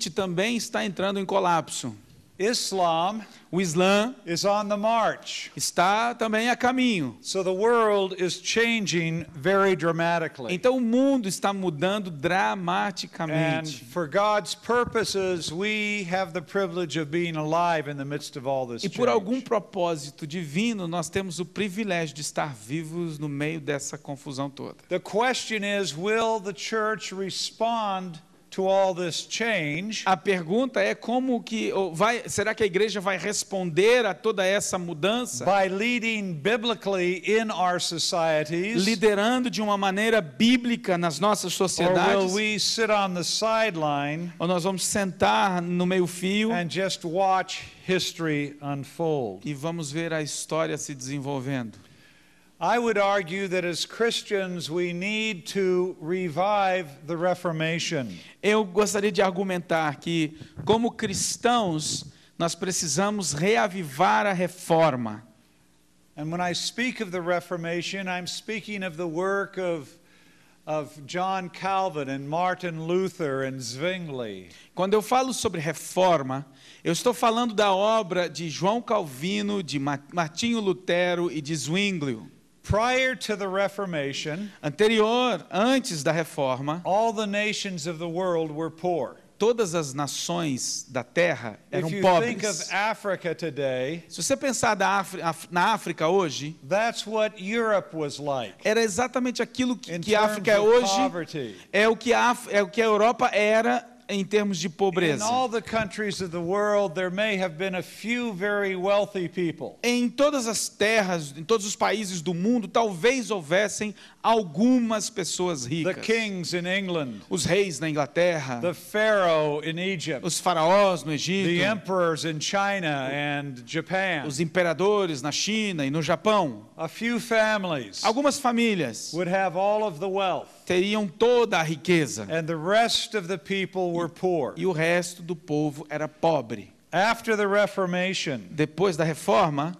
também está entrando em colapso. Islam O Islã is on the march. está também a caminho. So the world is changing very dramatically. Então o mundo está mudando And dramaticamente. for God's purposes, we have the privilege of being alive in the midst of all this E por algum change. propósito divino, nós temos o privilégio de estar vivos no meio dessa confusão toda. The question is, will the church respond to all this change A pergunta é será que a igreja vai responder a toda essa mudança? by leading biblically in our societies, Liderando de uma maneira bíblica nas nossas or will sociedades? we sit on the sideline Ou nós vamos sentar no meio-fio and just watch history unfold? e vamos ver a história se desenvolvendo? I would argue that as Christians we need to revive the Reformation. Eu gostaria de argumentar que, como cristãos, nós precisamos reavivar a reforma. And when I speak of the Reformation, I'm speaking of the work of John Calvin and Martin Luther and Zwingli. Quando eu falo sobre reforma, eu estou falando da obra de João Calvino, de Martinho Lutero e de Zwingli. Prior to the Reformation, Antes da reforma, all the nations of the world were poor. todas as nações da terra eram If you think pobres. of Africa today, Se você pensar na África hoje, that's what Europe was like era exatamente aquilo in que a terms África é of hoje, poverty. é o que a Europa era em termos de In pobreza. all the countries of the world, there may have been a few very wealthy people. Em todas as terras, em todos os países do mundo, talvez houvessem algumas pessoas The ricas. kings in England, Os reis na Inglaterra, the Pharaoh in Egypt, os faraós no the Egito, emperors in China and Japan. os imperadores na China e no Japão. A few families Algumas famílias would have all of the wealth, teriam toda a riqueza and the rest of the people were poor. e o resto do povo era pobre. After the Reformation, Depois da reforma,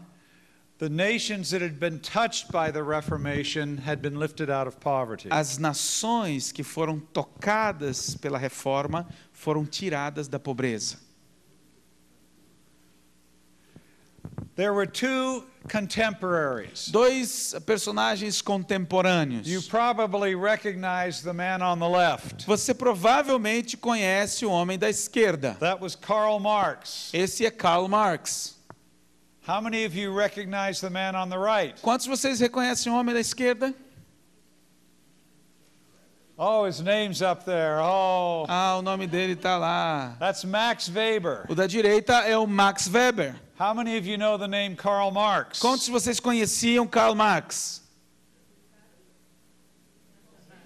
the nations that had been touched by the Reformation had been lifted out of poverty. as nações que foram tocadas pela reforma foram tiradas da pobreza. There were two contemporaries. Dois personagens contemporâneos. You probably recognize the man on the left. Você provavelmente conhece o homem da esquerda. That was Karl Marx. Esse é Karl Marx. How many of you recognize the man on the right? Quantos de vocês reconhecem o homem da esquerda? Oh, his name's up there. Oh, O nome dele está lá. that's Max Weber. O da direita é o Max Weber. How many of you know the name Karl Marx? Quantos de vocês conheciam Karl Marx?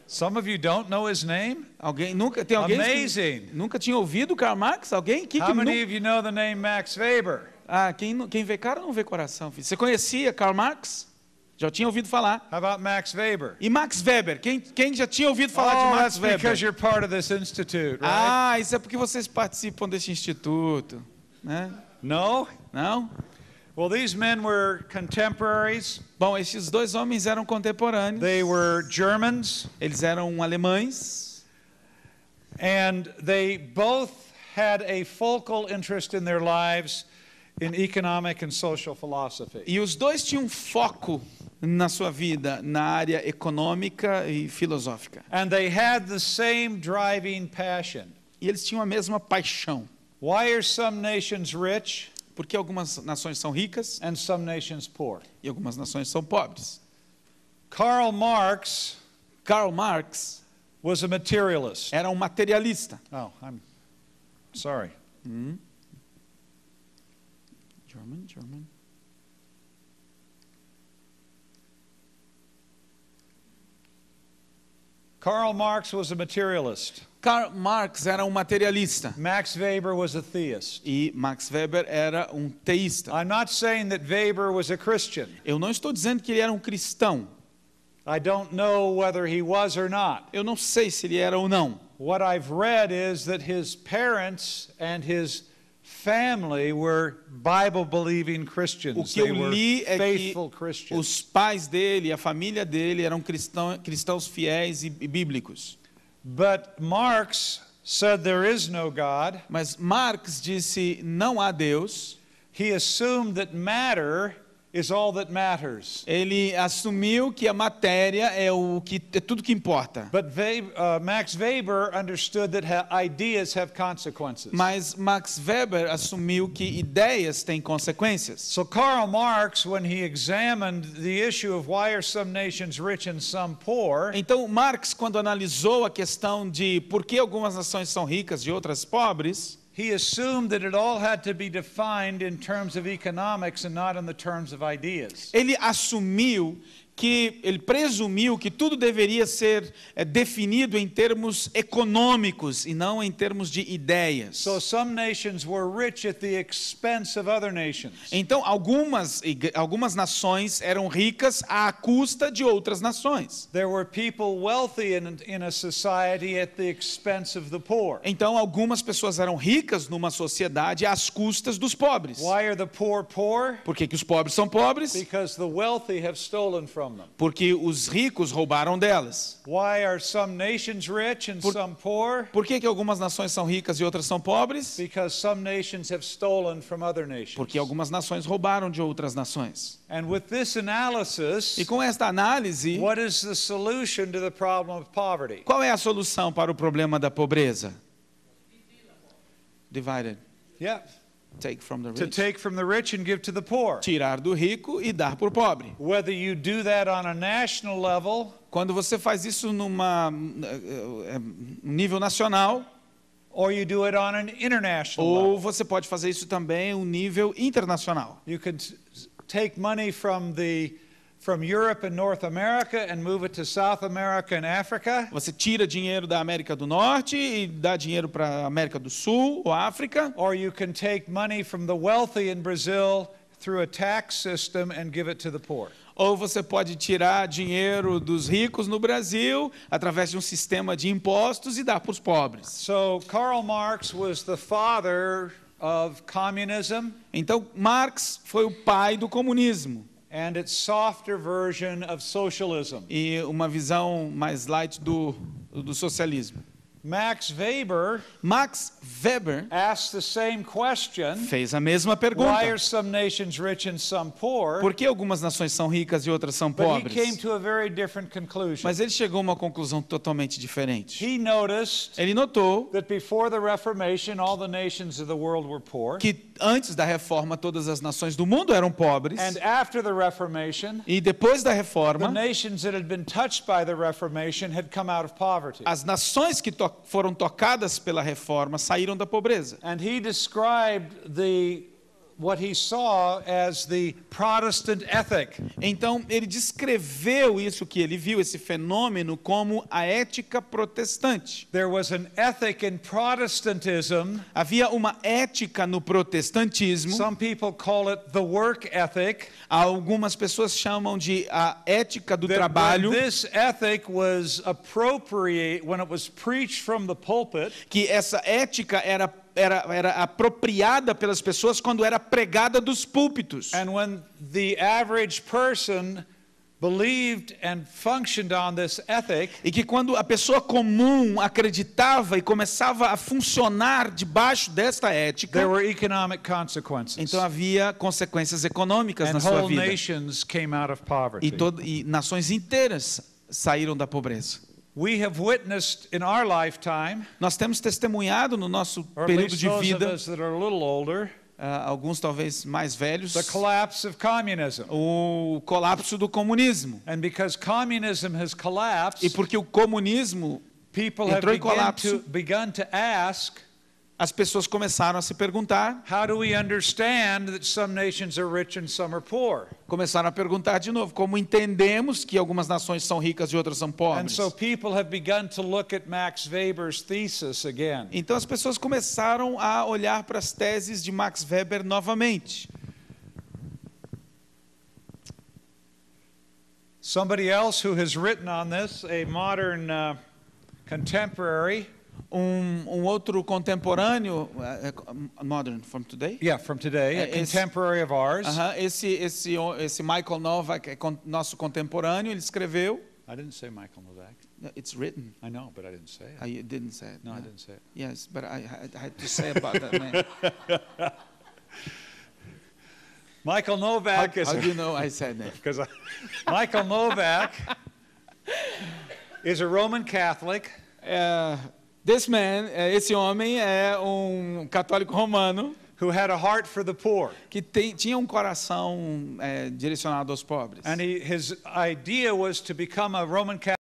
Some of you don't know his name? Tem alguém Amazing. que nunca tinha ouvido Karl Marx? Alguém? How many of you know the name Max Weber? Quem vê cara não vê coração, filho. Você conhecia Karl Marx? Já tinha ouvido falar. How about Max Weber? E Max Weber? Quem já tinha ouvido falar de Max That's Weber? because you're part of this institute, right? Isso é porque vocês participam desse instituto, né? No? Não? Well, these men were contemporaries. Bom, esses dois homens eram contemporâneos. They were Germans, Eles eram alemães. and they both had a focal interest in their lives in economic and social philosophy. E os dois tinham foco na sua vida na área econômica e filosófica. And they had the same driving passion. E eles tinham a mesma paixão. Why are some nations rich Porque algumas nações são ricas and some nations poor? e algumas nações são pobres. Karl Marx Karl Marx was a materialist. era um materialista. Oh, I'm sorry. German. Karl Marx was a materialist. Karl Marx era um materialista. Max Weber was a theist. E Max Weber era um teísta. I'm not saying that Weber was a Christian. Eu não estou dizendo que ele era um cristão. I don't know whether he was or not. Eu não sei se ele era ou não. What I've read is that his parents and his family were Bible-believing Christians. O que eu They were li é que faithful Christians. os pais dele e a família dele eram cristãos fiéis e bíblicos. But Marx said there is no God. Mas Marx disse não há Deus. He assumed that matter is all that matters. Ele assumiu que a matéria é tudo que importa. But Max Weber understood that ideas have consequences. Mas Max Weber assumiu que ideias têm consequências. So Karl Marx, when he examined the issue of why are some nations rich and some poor, Então Marx, quando analisou a questão de por que algumas nações são ricas e outras pobres, he assumed that it all had to be defined in terms of economics and not in the terms of ideas. Ele presumiu que tudo deveria ser definido em termos econômicos e não em termos de ideias. So some nations were rich at the expense of other nations. Então algumas nações eram ricas à custa de outras nações. There were people wealthy in a society at the expense of the poor. Então algumas pessoas eram ricas numa sociedade às custas dos pobres. Why are the poor poor? Por que os pobres são pobres? Because the wealthy have stolen from them. Porque os ricos roubaram delas. Why are some nations rich and some poor? Por que algumas nações são ricas e outras são pobres? Because some nations have stolen from other nations. Porque algumas nações roubaram de outras nações. And with this analysis, E com esta análise, what is the solution to the problem of poverty? qual é a solução para o problema da pobreza? Divided. Yeah. Take from the To rich. take from the rich and give to the poor. Tirar do rico e dar para o pobre. Whether you do that on a national level, Quando você faz isso numa nível nacional, or you do it on an international ou level. você pode fazer isso também em um nível internacional. You can take money from Europe and North America and move it to South America and Africa. Você tira dinheiro da América do Norte e dá dinheiro para a América do Sul ou África. Or you can take money from the wealthy in Brazil through a tax system and give it to the poor. Ou você pode tirar dinheiro dos ricos no Brasil através de um sistema de impostos e dar para os pobres. So Karl Marx was the father of communism. Então Marx foi o pai do comunismo. And its softer version of socialism. E uma visão mais light do socialismo. Max Weber asked the same question. Fez a mesma Why pergunta. are some nations rich and some poor? Por que algumas nações são ricas e outras são But he pobres? came to a very different conclusion. Mas ele chegou a uma conclusão totalmente diferente. He noticed Ele notou that before the Reformation, all the nations of the world were poor. que antes da reforma todas as nações do mundo eram pobres. And after the Reformation, E depois da the reforma, nations that had been touched by the Reformation had come out of poverty. as nações que foram tocadas pela reforma saíram da pobreza. And he described what he saw as the Protestant ethic. Então ele descreveu isso que ele viu, esse fenômeno, como a ética protestante. There was an ethic in Protestantism. Havia uma ética no protestantismo. Some people call it the work ethic. Algumas pessoas chamam de a ética do That trabalho. when this ethic was appropriate, when it was preached from the pulpit, Que essa ética era apropriada pelas pessoas quando era pregada dos púlpitos. and when the average person believed and functioned on this ethic, E que quando a pessoa comum acreditava e começava a funcionar debaixo desta ética, there were economic consequences. então havia consequências econômicas And na sua whole vida. nations came out of poverty. E nações inteiras saíram da pobreza. We have witnessed in our lifetime, Nós temos testemunhado no nosso or at período least de those of vida, us that are a little older, alguns talvez mais velhos, the collapse of communism. o colapso do comunismo. And because communism has E collapsed, porque o comunismo people have entrou em colapso, begun to ask, as pessoas começaram a se perguntar, how do we understand that some nations are rich and some are poor? começaram a perguntar de novo, como entendemos que algumas nações são ricas e outras são And pobres? so people have begun to look at Max Weber's thesis again. Então as pessoas começaram a olhar para as teses de Max Weber novamente. Somebody else who has written on this, a modern contemporary, Outro contemporâneo, modern from today. from today, a Esse- contemporary of ours, Esse Michael Novak é nosso contemporâneo, ele escreveu. I didn't say Michael Novak. No, it's written. I know, but I didn't say it. You didn't say it. No, I didn't say it. Yes, but I had to say about that man. Michael Novak is... How do you know I said that? Because Michael Novak is a Roman Catholic. This man, esse homem é católico romano Who had a heart for the poor. Que tinha coração direcionado aos pobres. And his idea was to become a Roman Catholic